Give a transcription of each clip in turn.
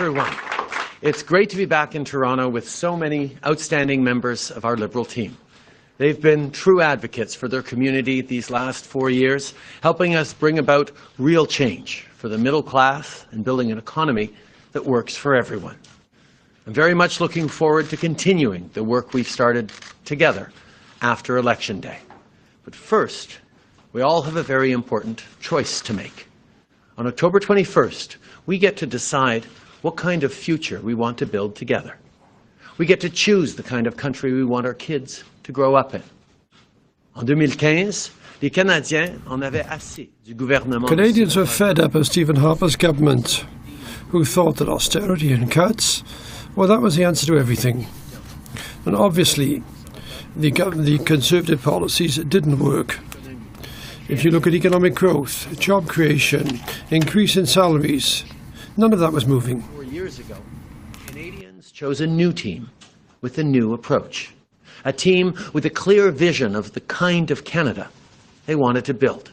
everyone. It's great to be back in Toronto with so many outstanding members of our Liberal team. They've been true advocates for their community these last 4 years, helping us bring about real change for the middle class and building an economy that works for everyone. I'm very much looking forward to continuing the work we've started together after Election Day. But first, we all have a very important choice to make. On October 21st, we get to decide what kind of future we want to build together. We get to choose the kind of country we want our kids to grow up in. En 2015, les Canadiens en avaient assez du gouvernement. Canadians were fed up of Stephen Harper's government, who thought that austerity and cuts, well, that was the answer to everything. And obviously, the Conservative policies didn't work. If you look at economic growth, job creation, increase in salaries, none of that was moving. 4 years ago, Canadians chose a new team with a new approach. A team with a clear vision of the kind of Canada they wanted to build.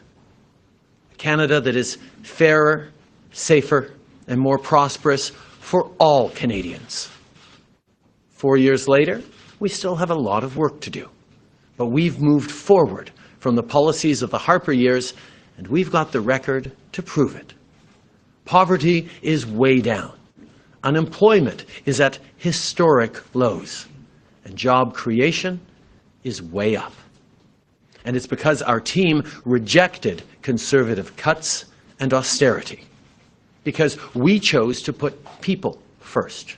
A Canada that is fairer, safer, and more prosperous for all Canadians. 4 years later, we still have a lot of work to do. But we've moved forward from the policies of the Harper years, and we've got the record to prove it. Poverty is way down. Unemployment is at historic lows. And job creation is way up. And it's because our team rejected conservative cuts and austerity. Because we chose to put people first.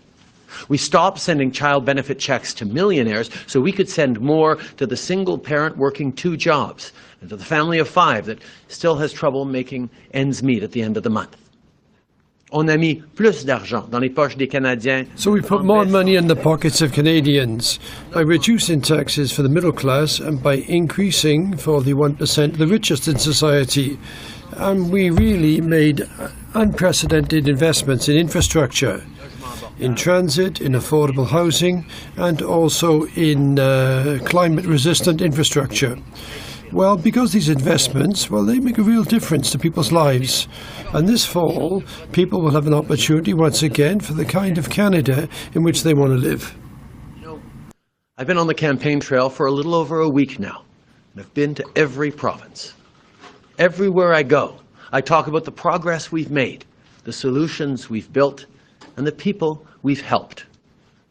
We stopped sending child benefit checks to millionaires so we could send more to the single parent working 2 jobs and to the family of 5 that still has trouble making ends meet at the end of the month. On a mis plus d'argent dans les poches des Canadiens. So we put more money in the pockets of Canadians by reducing taxes for the middle class and by increasing for the 1% the richest in society. And we really made unprecedented investments in infrastructure, in transit, in affordable housing, and also in climate-resistant infrastructure. Well, because these investments, well, they make a real difference to people's lives. And this fall, people will have an opportunity once again for the kind of Canada in which they want to live. You know, I've been on the campaign trail for a little over a week now, and I've been to every province. Everywhere I go, I talk about the progress we've made, the solutions we've built, and the people we've helped.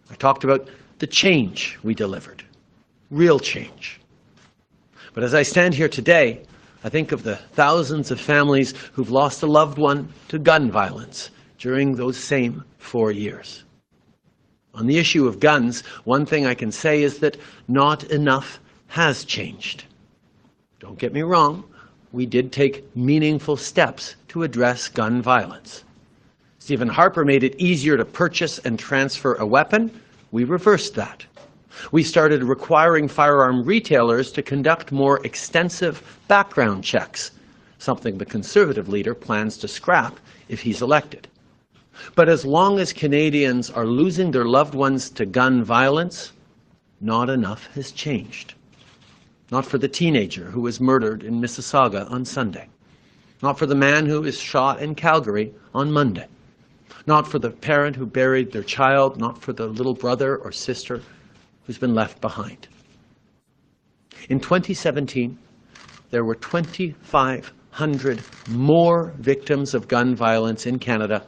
I talked about the change we delivered, real change. But as I stand here today, I think of the thousands of families who've lost a loved one to gun violence during those same 4 years. On the issue of guns, one thing I can say is that not enough has changed. Don't get me wrong, we did take meaningful steps to address gun violence. Stephen Harper made it easier to purchase and transfer a weapon. We reversed that. We started requiring firearm retailers to conduct more extensive background checks, something the Conservative leader plans to scrap if he's elected. But as long as Canadians are losing their loved ones to gun violence, not enough has changed. Not for the teenager who was murdered in Mississauga on Sunday. Not for the man who was shot in Calgary on Monday. Not for the parent who buried their child. Not for the little brother or sister who's been left behind. In 2017, there were 2,500 more victims of gun violence in Canada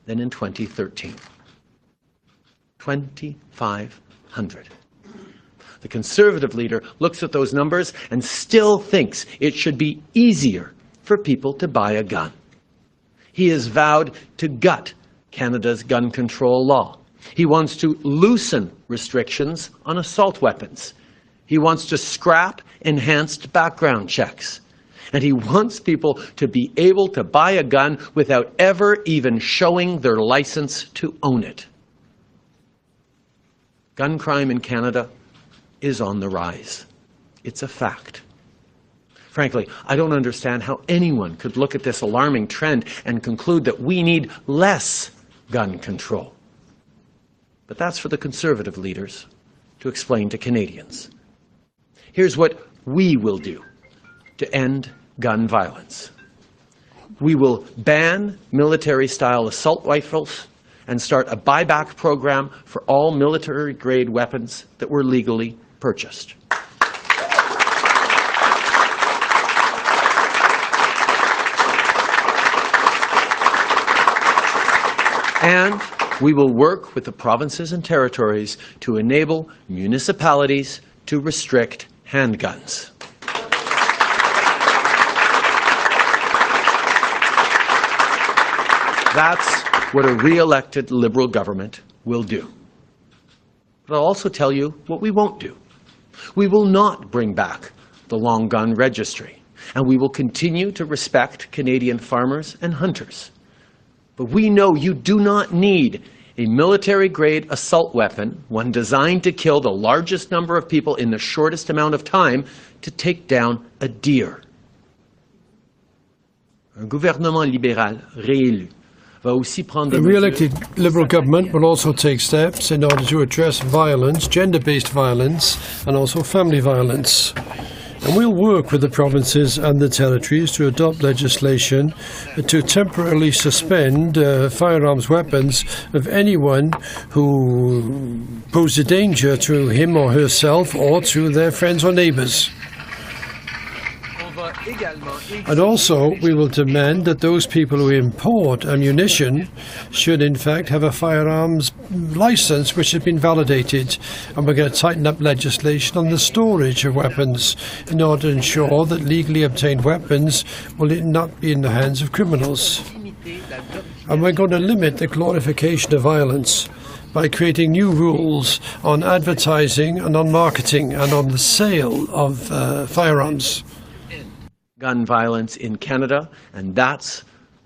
than in 2013. 2,500. The Conservative leader looks at those numbers and still thinks it should be easier for people to buy a gun. He has vowed to gut Canada's gun control law. He wants to loosen restrictions on assault weapons. He wants to scrap enhanced background checks. And he wants people to be able to buy a gun without ever even showing their license to own it. Gun crime in Canada is on the rise. It's a fact. Frankly, I don't understand how anyone could look at this alarming trend and conclude that we need less gun control. But that's for the Conservative leaders to explain to Canadians. Here's what we will do to end gun violence. We will ban military-style assault rifles and start a buyback program for all military-grade weapons that were legally purchased. And we will work with the provinces and territories to enable municipalities to restrict handguns. That's what a re-elected Liberal government will do. But I'll also tell you what we won't do. We will not bring back the long gun registry, and we will continue to respect Canadian farmers and hunters. But we know you do not need a military-grade assault weapon, one designed to kill the largest number of people in the shortest amount of time, to take down a deer. Un gouvernement libéral réélu va aussi prendre The re-elected Liberal government will also take steps in order to address violence, gender-based violence, and also family violence. And we'll work with the provinces and the territories to adopt legislation to temporarily suspend firearms weapons of anyone who poses a danger to him or herself or to their friends or neighbours. And also, we will demand that those people who import ammunition should in fact have a firearms license which has been validated. And we're going to tighten up legislation on the storage of weapons in order to ensure that legally obtained weapons will not be in the hands of criminals. And we're going to limit the glorification of violence by creating new rules on advertising and on marketing and on the sale of firearms. Gun violence in Canada, and that's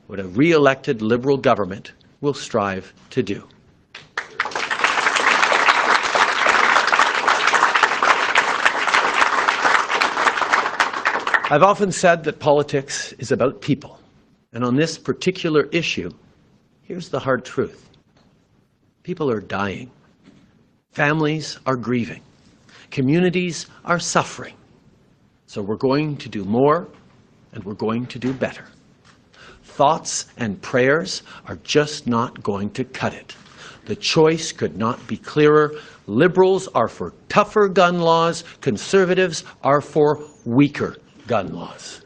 what a re-elected Liberal government will strive to do. I've often said that politics is about people, and on this particular issue, here's the hard truth. People are dying. Families are grieving. Communities are suffering. So we're going to do more, and we're going to do better. Thoughts and prayers are just not going to cut it. The choice could not be clearer. Liberals are for tougher gun laws. Conservatives are for weaker gun laws.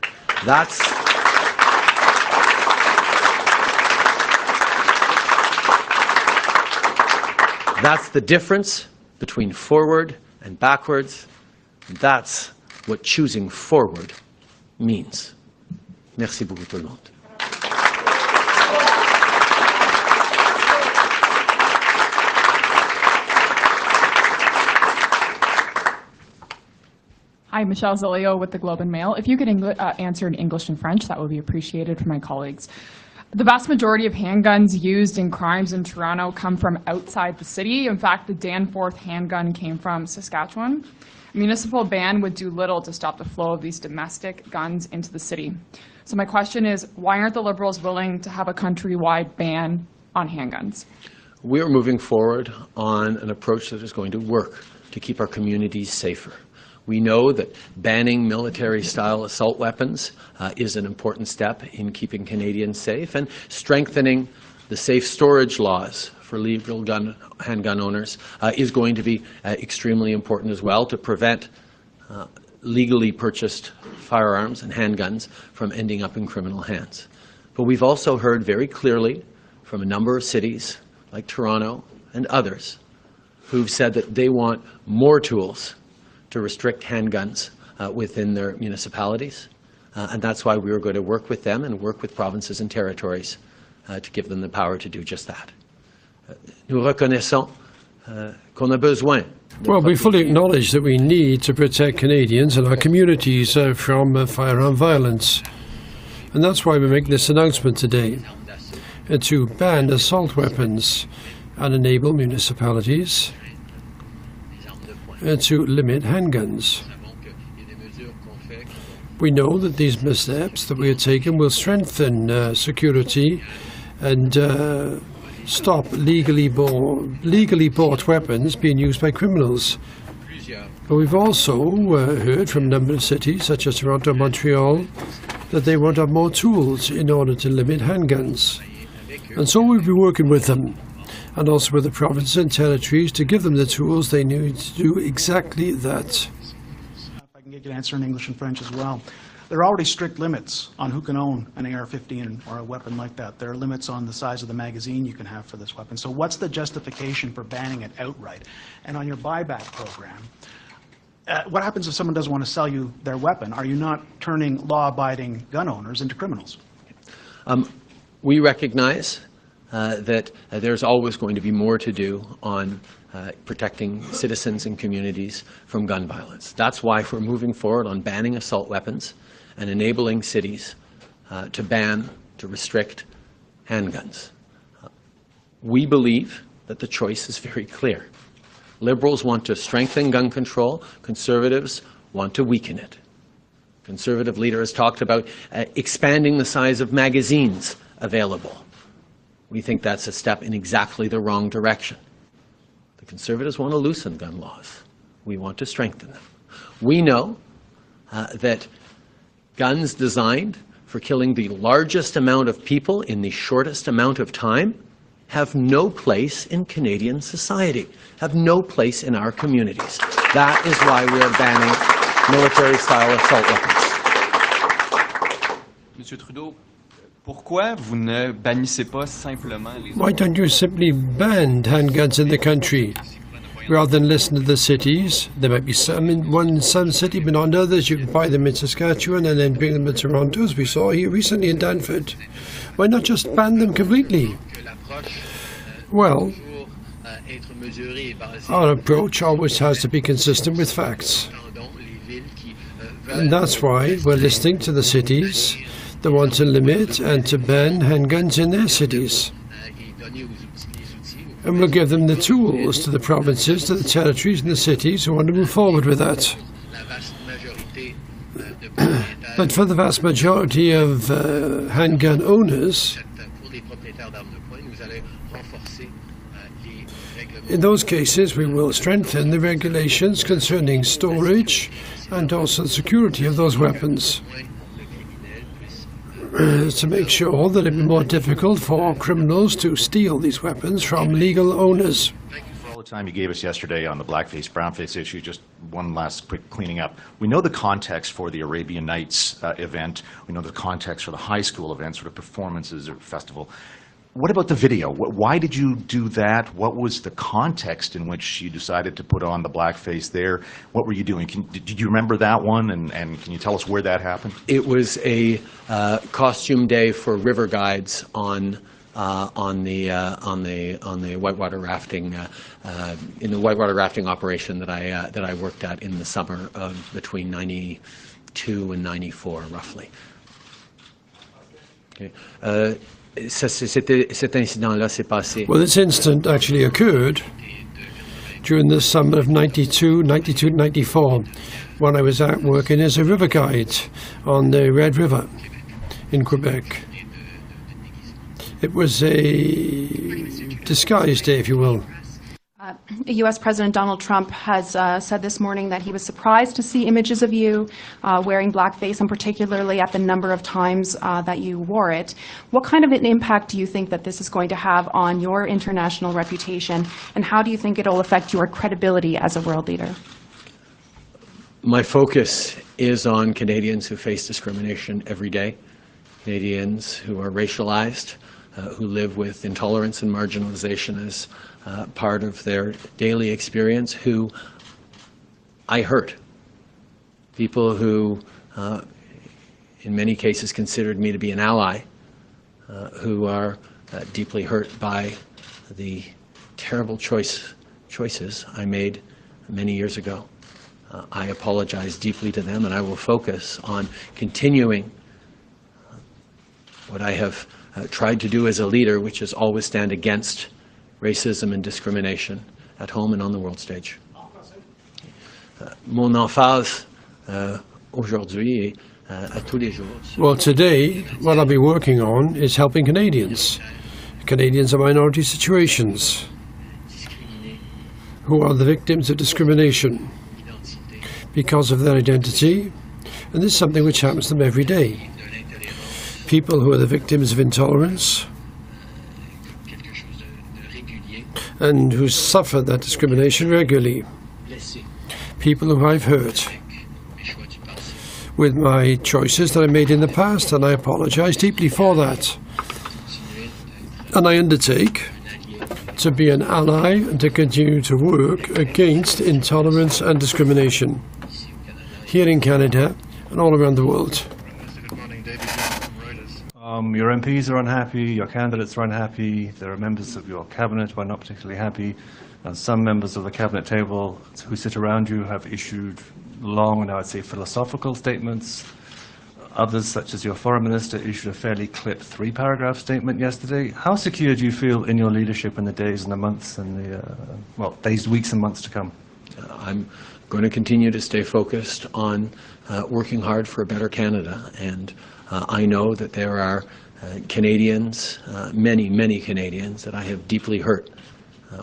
That's the difference between forward and backwards. That's what choosing forward means. Merci beaucoup tout le monde. Hi, Michelle Zilio with the Globe and Mail. If you could answer in English and French, that would be appreciated for my colleagues. The vast majority of handguns used in crimes in Toronto come from outside the city. In fact, the Danforth handgun came from Saskatchewan. A municipal ban would do little to stop the flow of these domestic guns into the city. So my question is, why aren't the Liberals willing to have a countrywide ban on handguns? We're moving forward on an approach that is going to work to keep our communities safer. We know that banning military-style assault weapons is an important step in keeping Canadians safe, and strengthening the safe storage laws for legal handgun owners is going to be extremely important as well to prevent legally purchased firearms and handguns from ending up in criminal hands. But we've also heard very clearly from a number of cities like Toronto and others who've said that they want more tools to restrict handguns within their municipalities. And that's why we are going to work with them and work with provinces and territories to give them the power to do just that. Nous reconnaissons qu'on a besoin. Well, we fully acknowledge that we need to protect Canadians and our communities from firearm violence. And that's why we make this announcement today, to ban assault weapons and enable municipalities to limit handguns. We know that these steps that we are taking will strengthen security and stop legally bought weapons being used by criminals. But we've also heard from a number of cities, such as Toronto and Montreal, that they want to have more tools in order to limit handguns. And so we'll be working with them and also with the provinces and territories to give them the tools they need to do exactly that. If I can get you to answer in English and French as well. There are already strict limits on who can own an AR-15 or a weapon like that. There are limits on the size of the magazine you can have for this weapon. So what's the justification for banning it outright? And on your buyback program, what happens if someone doesn't want to sell you their weapon? Are you not turning law-abiding gun owners into criminals? We recognize that there's always going to be more to do on protecting citizens and communities from gun violence. That's why we're moving forward on banning assault weapons and enabling cities to ban, to restrict handguns. We believe that the choice is very clear. Liberals want to strengthen gun control. Conservatives want to weaken it. Conservative leader has talked about expanding the size of magazines available. We think that's a step in exactly the wrong direction. The Conservatives want to loosen gun laws. We want to strengthen them. We know that guns designed for killing the largest amount of people in the shortest amount of time have no place in Canadian society, have no place in our communities. That is why we are banning military-style assault weapons. Monsieur Trudeau, pourquoi vous ne bannissez pas simplement les... Why don't you simply ban handguns in the country? Rather than listen to the cities, there might be some in some city, but not others. You can buy them in Saskatchewan and then bring them to Toronto, as we saw here recently in Danford. Why not just ban them completely? Well, our approach always has to be consistent with facts. And that's why we're listening to the cities that want to limit and to ban handguns in their cities. And we'll give them the tools to the provinces, to the territories and the cities who want to move forward with that. But for the vast majority of handgun owners, in those cases we will strengthen the regulations concerning storage and also the security of those weapons to make sure that it will be more difficult for criminals to steal these weapons from legal owners. For all the time you gave us yesterday on the blackface, brownface issue, just one last quick cleaning up. We know the context for the Arabian Nights event. We know the context for the high school event, sort of performances or festival. What about the video? Why did you do that? What was the context in which you decided to put on the blackface there? What were you doing? Did you remember that one? And can you tell us where that happened? It was a costume day for river guides on the whitewater rafting in the whitewater rafting operation that I worked at in the summer of between '92 and '94, roughly. Okay. Cet incident-là s'est passé. Well, this incident actually occurred during the summer of 92-94, when I was out working as a river guide on the Red River in Quebec. It was a disguised day, if you will. U.S. President Donald Trump has said this morning that he was surprised to see images of you wearing blackface, and particularly at the number of times that you wore it. What kind of an impact do you think that this is going to have on your international reputation, and how do you think it will affect your credibility as a world leader? My focus is on Canadians who face discrimination every day, Canadians who are racialized, who live with intolerance and marginalization as part of their daily experience, who I hurt. People who, in many cases, considered me to be an ally, who are deeply hurt by the terrible choices I made many years ago. I apologize deeply to them, and I will focus on continuing what I have tried to do as a leader, which is always stand against racism and discrimination at home and on the world stage. Mon emphase aujourd'hui et à tous les jours. Well, today, what I'll be working on is helping Canadians in minority situations, who are the victims of discrimination because of their identity, and this is something which happens to them every day. People who are the victims of intolerance, and who suffer that discrimination regularly. People who I've hurt with my choices that I made in the past, and I apologize deeply for that. And I undertake to be an ally and to continue to work against intolerance and discrimination here in Canada and all around the world. Your MPs are unhappy, your candidates are unhappy, there are members of your cabinet who are not particularly happy, and some members of the cabinet table who sit around you have issued long and I would say philosophical statements. Others, such as your foreign minister, issued a fairly clipped 3-paragraph statement yesterday. How secure do you feel in your leadership in the days and the months and the weeks and months to come? I'm going to continue to stay focused on working hard for a better Canada, and I know that there are Canadians, many Canadians, that I have deeply hurt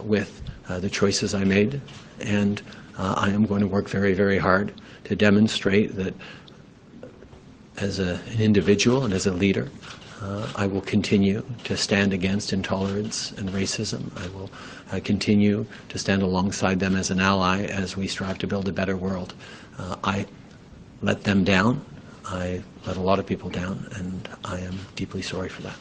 with the choices I made, and I am going to work very hard to demonstrate that as an individual and as a leader, I will continue to stand against intolerance and racism. I will continue to stand alongside them as an ally as we strive to build a better world. I let them down. I let a lot of people down, and I am deeply sorry for that.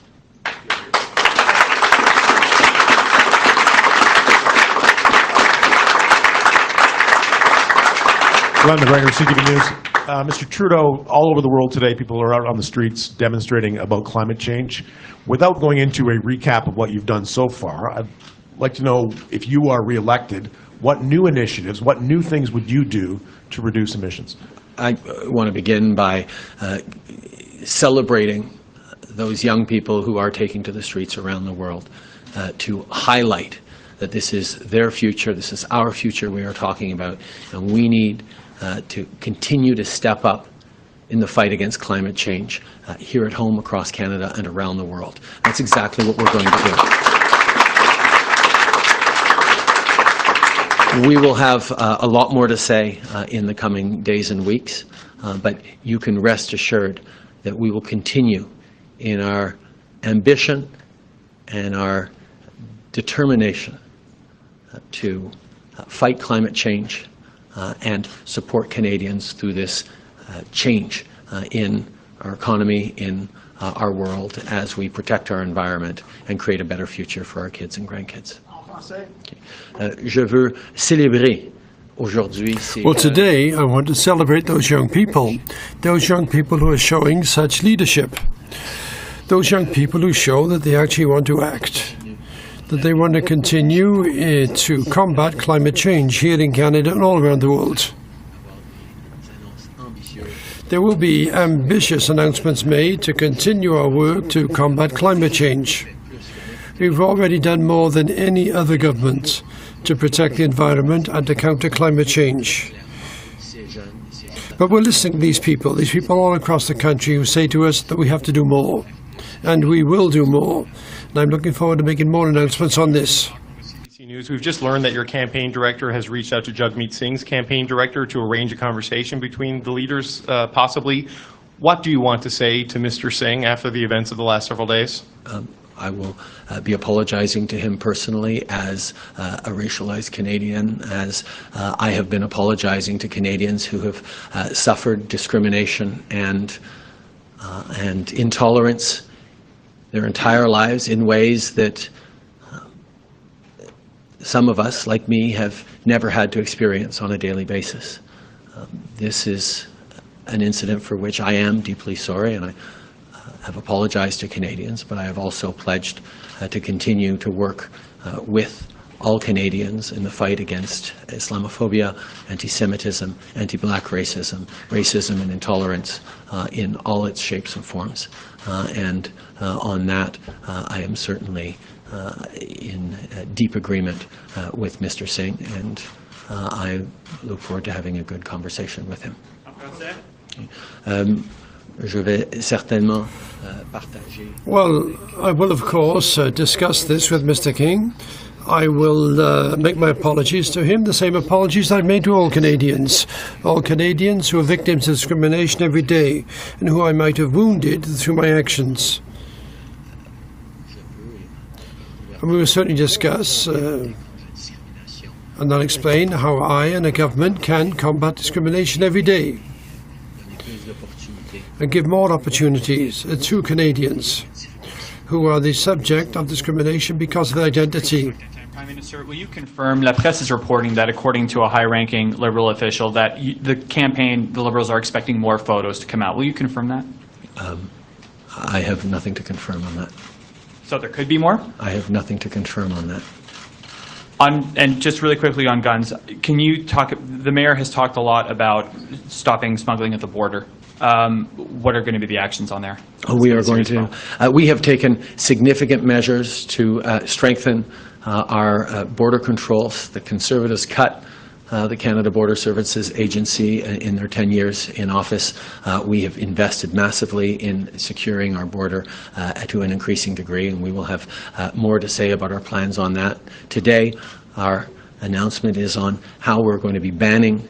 Glenn McGregor, CTV News. Mr. Trudeau, all over the world today, people are out on the streets demonstrating about climate change. Without going into a recap of what you've done so far, I'd like to know, if you are reelected, what new initiatives, what new things would you do to reduce emissions? I want to begin by celebrating those young people who are taking to the streets around the world to highlight that this is their future, this is our future we are talking about, and we need to continue to step up in the fight against climate change here at home, across Canada, and around the world. That's exactly what we're going to do. We will have a lot more to say in the coming days and weeks, but you can rest assured that we will continue in our ambition and our determination to fight climate change and support Canadians through this change in our economy, in our world, as we protect our environment and create a better future for our kids and grandkids. Je veux célébrer aujourd'hui. Well, today I want to celebrate those young people who are showing such leadership, those young people who show that they actually want to act, that they want to continue to combat climate change here in Canada and all around the world. There will be ambitious announcements made to continue our work to combat climate change. We've already done more than any other government to protect the environment and to counter climate change. But we're listening to these people all across the country who say to us that we have to do more, and we will do more. And I'm looking forward to making more announcements on this. CBC News, we've just learned that your campaign director has reached out to Jagmeet Singh's campaign director to arrange a conversation between the leaders, possibly. What do you want to say to Mr. Singh after the events of the last several days? I will be apologizing to him personally as a racialized Canadian, as I have been apologizing to Canadians who have suffered discrimination and intolerance their entire lives in ways that some of us, like me, have never had to experience on a daily basis. This is an incident for which I am deeply sorry, and I have apologized to Canadians, but I have also pledged to continue to work with all Canadians in the fight against Islamophobia, anti-Semitism, anti-black racism, racism and intolerance in all its shapes and forms. And on that, I am certainly in deep agreement with Mr. Singh, and I look forward to having a good conversation with him. Je vais certainement partager. Well, I will, of course, discuss this with Mr. King. I will make my apologies to him, the same apologies I've made to all Canadians who are victims of discrimination every day and who I might have wounded through my actions. And we will certainly discuss and I'll explain how I and the government can combat discrimination every day and give more opportunities to Canadians who are the subject of discrimination because of their identity. Prime Minister, will you confirm, La Presse is reporting that according to a high-ranking Liberal official that the campaign, the Liberals are expecting more photos to come out. Will you confirm that? I have nothing to confirm on that. So there could be more? I have nothing to confirm on that. And just really quickly on guns, can you talk, the mayor has talked a lot about stopping smuggling at the border. What are going to be the actions on there? We are going to, we have taken significant measures to strengthen our border controls. The Conservatives cut the Canada Border Services Agency in their 10 years in office. We have invested massively in securing our border to an increasing degree, and we will have more to say about our plans on that. Today, our announcement is on how we're going to be banning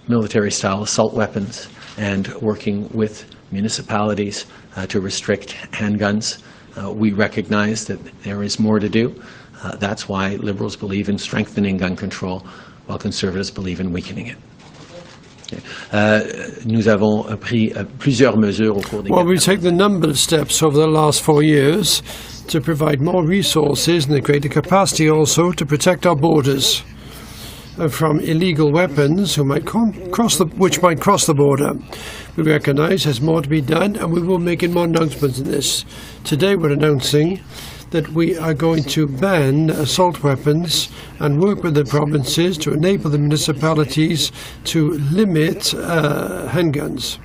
military-style assault weapons and working with municipalities to restrict handguns. We recognize that there is more to do. That's why Liberals believe in strengthening gun control, while Conservatives believe in weakening it. Nous avons pris plusieurs mesures au cours des Well, we've taken a number of steps over the last 4 years to provide more resources and a greater capacity also to protect our borders from illegal weapons which might cross the border. We recognise there's more to be done, and we will make more announcements in this. Today we're announcing that we are going to ban assault weapons and work with the provinces to enable the municipalities to limit handguns.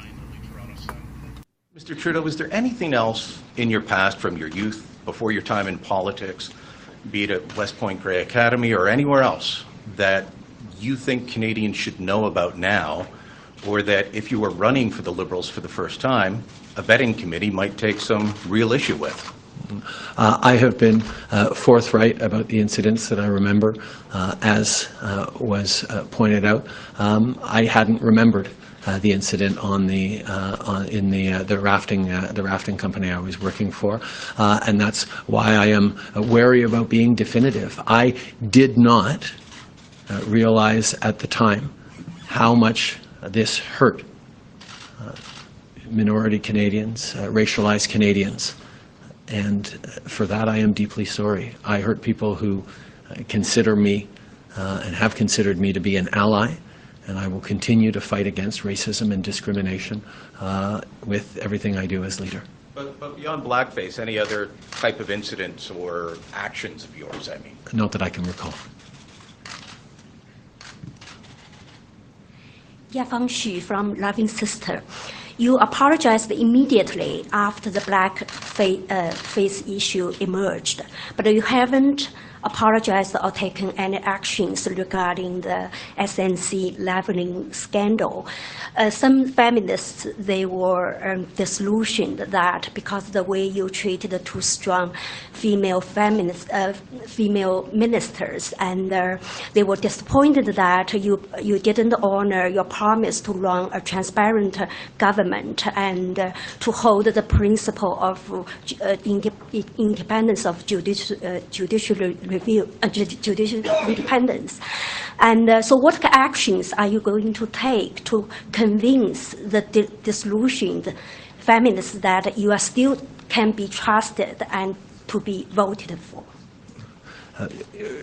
Mr. Trudeau, is there anything else in your past from your youth, before your time in politics, be it at West Point Grey Academy or anywhere else, that you think Canadians should know about now, or that if you were running for the Liberals for the first time, a vetting committee might take some real issue with? I have been forthright about the incidents that I remember. As was pointed out, I hadn't remembered the incident in the rafting company I was working for, and that's why I am wary about being definitive. I did not realize at the time how much this hurt minority Canadians, racialized Canadians. And for that, I am deeply sorry. I hurt people who consider me and have considered me to be an ally, and I will continue to fight against racism and discrimination with everything I do as leader. But beyond blackface, any other type of incidents or actions of yours, I mean? Not that I can recall. Yafang Xu from Loving Sister. You apologized immediately after the blackface issue emerged, but you haven't apologized or taken any actions regarding the SNC Lavalin scandal. Some feminists, they were disillusioned that because of the way you treated the two strong female ministers, and they were disappointed that you didn't honor your promise to run a transparent government and to hold the principle of independence of judicial independence. And so what actions are you going to take to convince the disillusioned feminists that you are still can be trusted and to be voted for?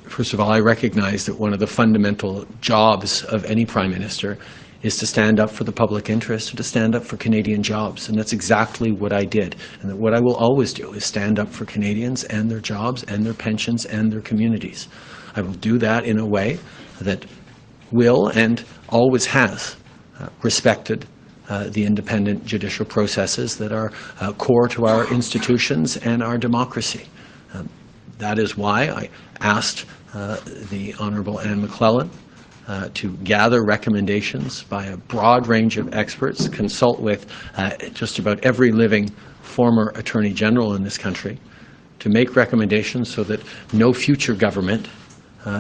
First of all, I recognize that one of the fundamental jobs of any Prime Minister is to stand up for the public interest and to stand up for Canadian jobs. And that's exactly what I did. And that what I will always do is stand up for Canadians and their jobs and their pensions and their communities. I will do that in a way that will and always has respected the independent judicial processes that are core to our institutions and our democracy. That is why I asked the Honourable Anne McClellan to gather recommendations by a broad range of experts, consult with just about every living former Attorney General in this country, to make recommendations so that no future government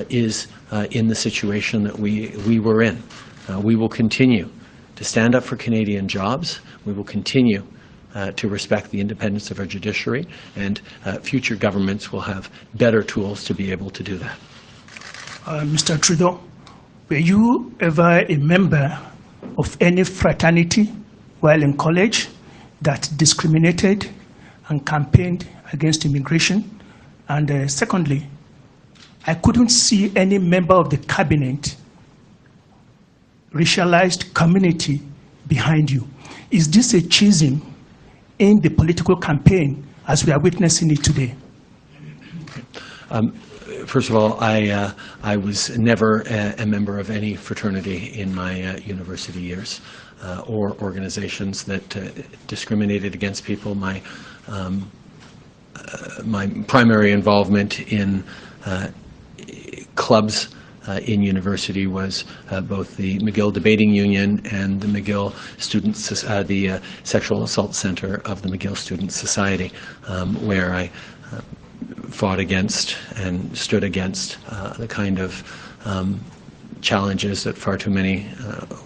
is in the situation that we were in. We will continue to stand up for Canadian jobs. We will continue to respect the independence of our judiciary, and future governments will have better tools to be able to do that. Mr. Trudeau, were you ever a member of any fraternity while in college that discriminated and campaigned against immigration? And secondly, I couldn't see any member of the cabinet, racialized community behind you. Is this a schism in the political campaign as we are witnessing it today? First of all, I was never a member of any fraternity in my university years or organizations that discriminated against people. My primary involvement in clubs in university was both the McGill Debating Union and the McGill Students, the Sexual Assault Center of the McGill Student Society, where I fought against and stood against the kind of challenges that far too many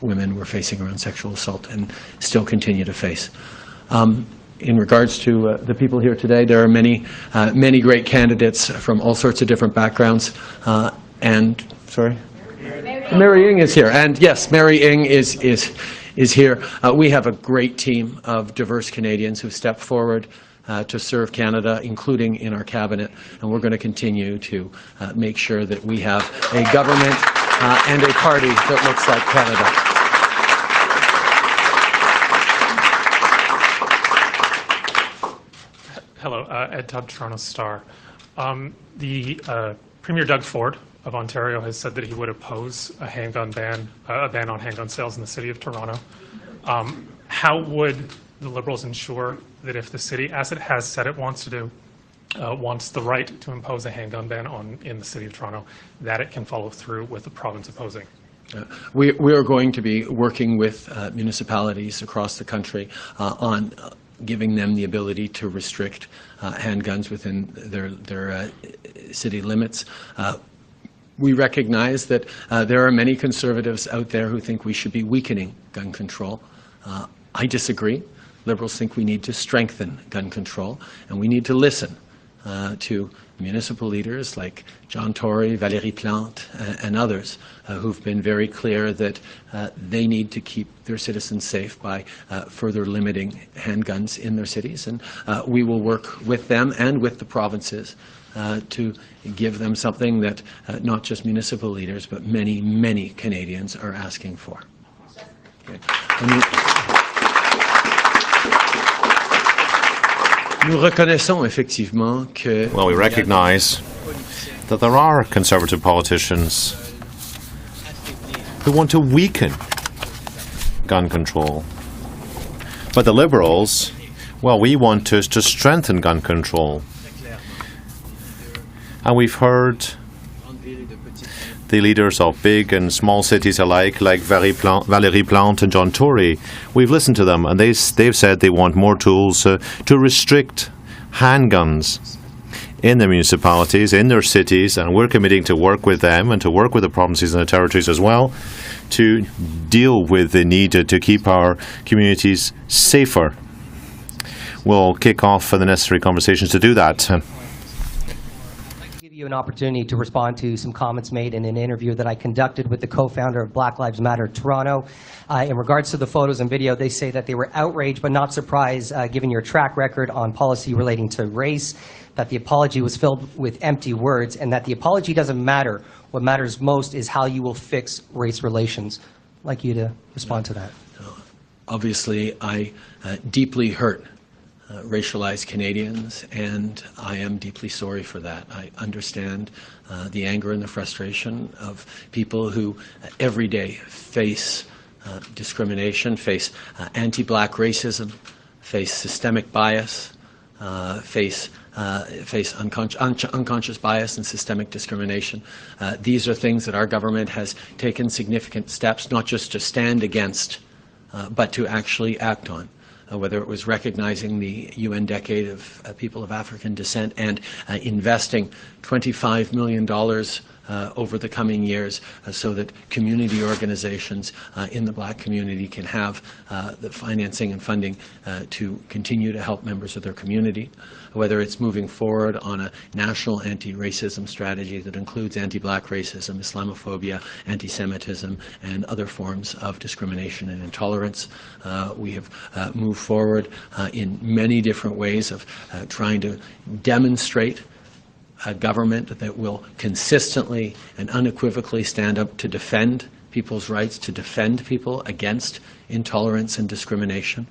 women were facing around sexual assault and still continue to face. In regards to the people here today, there are many great candidates from all sorts of different backgrounds. Mary Ng is here. And yes, Mary Ng is here. We have a great team of diverse Canadians who stepped forward to serve Canada, including in our cabinet, and we're going to continue to make sure that we have a government and a party that looks like Canada. Hello, Ed Tubb, Toronto Star. Premier Doug Ford of Ontario has said that he would oppose a handgun ban, a ban on handgun sales in the city of Toronto. How would the Liberals ensure that if the city, as it has said it wants to do, wants the right to impose a handgun ban in the city of Toronto, that it can follow through with the province opposing? We are going to be working with municipalities across the country on giving them the ability to restrict handguns within their city limits. We recognize that there are many conservatives out there who think we should be weakening gun control. I disagree. Liberals think we need to strengthen gun control, and we need to listen to municipal leaders like John Tory, Valérie Plante, and others who've been very clear that they need to keep their citizens safe by further limiting handguns in their cities. And we will work with them and with the provinces to give them something that not just municipal leaders, but many, many Canadians are asking for. Okay. Well, we recognize that there are conservative politicians who want to weaken gun control. But the Liberals, well, we want to strengthen gun control. And we've heard the leaders of big and small cities alike, like Valérie Plante and John Tory. We've listened to them, and they've said they want more tools to restrict handguns in their municipalities, in their cities, and we're committing to work with them and to work with the provinces and the territories as well to deal with the need to keep our communities safer. We'll kick off the necessary conversations to do that. You an opportunity to respond to some comments made in an interview that I conducted with the co-founder of Black Lives Matter Toronto. In regards to the photos and video, they say that they were outraged but not surprised, given your track record on policy relating to race, that the apology was filled with empty words, and that the apology doesn't matter. What matters most is how you will fix race relations. I'd like you to respond to that. Obviously, I deeply hurt racialized Canadians, and I am deeply sorry for that. I understand the anger and the frustration of people who every day face discrimination, face anti-black racism, face systemic bias, face unconscious bias and systemic discrimination. These are things that our government has taken significant steps, not just to stand against, but to actually act on. Whether it was recognizing the UN Decade of People of African Descent and investing $25 million over the coming years so that community organizations in the Black community can have the financing and funding to continue to help members of their community, whether it's moving forward on a national anti-racism strategy that includes anti-Black racism, Islamophobia, anti-Semitism, and other forms of discrimination and intolerance. We have moved forward in many different ways of trying to demonstrate a government that will consistently and unequivocally stand up to defend people's rights, to defend people against intolerance and discrimination.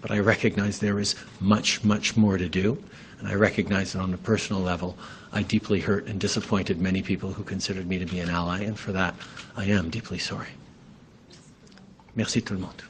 But I recognize there is much, much more to do. And I recognize that on a personal level, I deeply hurt and disappointed many people who considered me to be an ally, and for that, I am deeply sorry. Merci tout le monde.